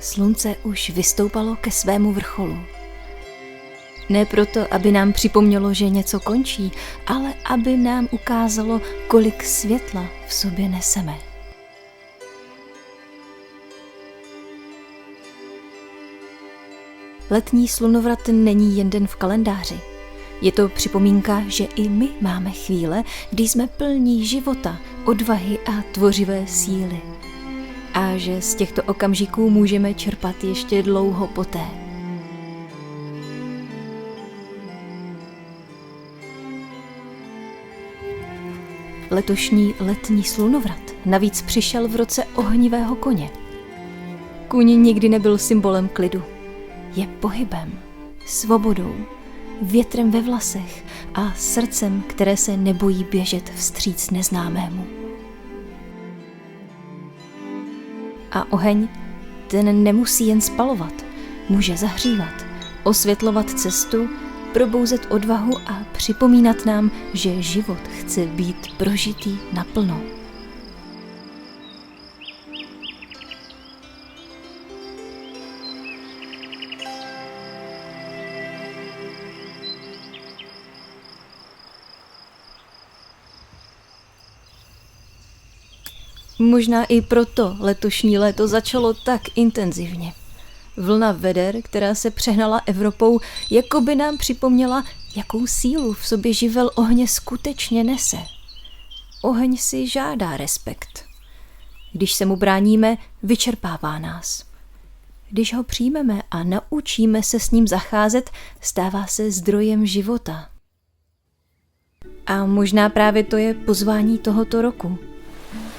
Slunce už vystoupalo ke svému vrcholu. Ne proto, aby nám připomnělo, že něco končí, ale aby nám ukázalo, kolik světla v sobě neseme. Letní slunovrat není jen den v kalendáři. Je to připomínka, že i my máme chvíle, kdy jsme plní života, odvahy a tvořivé síly. A že z těchto okamžiků můžeme čerpat ještě dlouho poté. Letošní letní slunovrat navíc přišel v roce ohnivého koně. Kůň nikdy nebyl symbolem klidu. Je pohybem, svobodou, větrem ve vlasech a srdcem, které se nebojí běžet vstříc neznámému. A oheň, ten nemusí jen spalovat, může zahřívat, osvětlovat cestu, probouzet odvahu a připomínat nám, že život chce být prožitý naplno. Možná i proto letošní léto začalo tak intenzivně. Vlna veder, která se přehnala Evropou, jako by nám připomněla, jakou sílu v sobě živel ohně skutečně nese. Oheň si žádá respekt. Když se mu bráníme, vyčerpává nás. Když ho přijmeme a naučíme se s ním zacházet, stává se zdrojem života. A možná právě to je pozvání tohoto roku.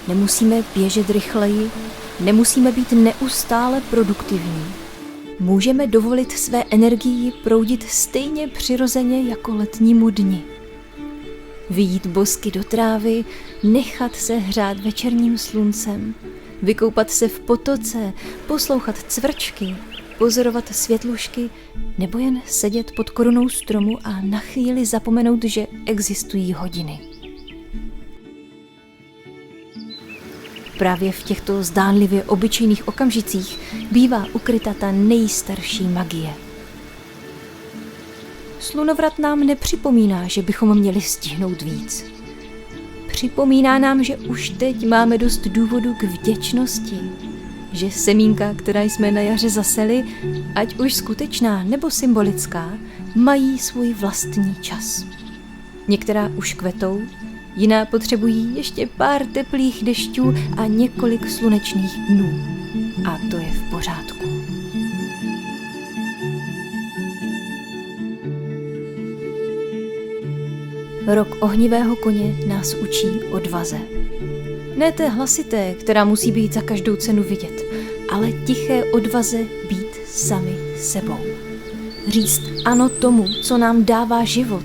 Nemusíme běžet rychleji, nemusíme být neustále produktivní. Můžeme dovolit své energii proudit stejně přirozeně jako letnímu dni. Vyjít bosky do trávy, nechat se hřát večerním sluncem, vykoupat se v potoce, poslouchat cvrčky, pozorovat světlušky nebo jen sedět pod korunou stromu a na chvíli zapomenout, že existují hodiny. Právě v těchto zdánlivě obyčejných okamžicích bývá ukryta ta nejstarší magie. Slunovrat nám nepřipomíná, že bychom měli stihnout víc. Připomíná nám, že už teď máme dost důvodu k vděčnosti, že semínka, která jsme na jaře zaseli, ať už skutečná nebo symbolická, mají svůj vlastní čas. Některá už kvetou, jiná potřebují ještě pár teplých dešťů a několik slunečných dnů. A to je v pořádku. Rok ohnivého koně nás učí odvaze. Ne té hlasité, která musí být za každou cenu vidět, ale tiché odvaze být sami sebou. Říct ano tomu, co nám dává život,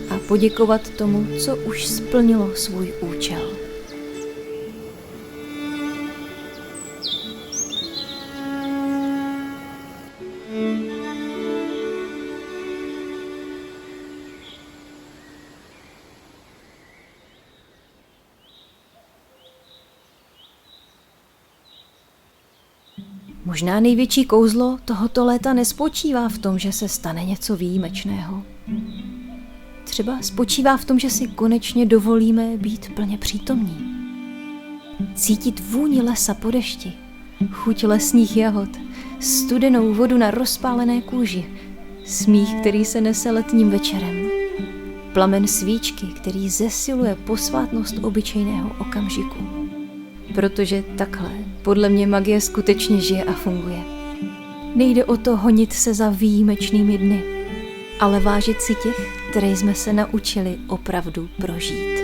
a poděkovat tomu, co už splnilo svůj účel. Možná největší kouzlo tohoto léta nespočívá v tom, že se stane něco výjimečného. Třeba spočívá v tom, že si konečně dovolíme být plně přítomní. Cítit vůni lesa po dešti, chuť lesních jahod, studenou vodu na rozpálené kůži, smích, který se nese letním večerem, plamen svíčky, který zesiluje posvátnost obyčejného okamžiku. Protože takhle podle mě magie skutečně žije a funguje. Nejde o to honit se za výjimečnými dny, ale vážit si těch, které jsme se naučili opravdu prožít.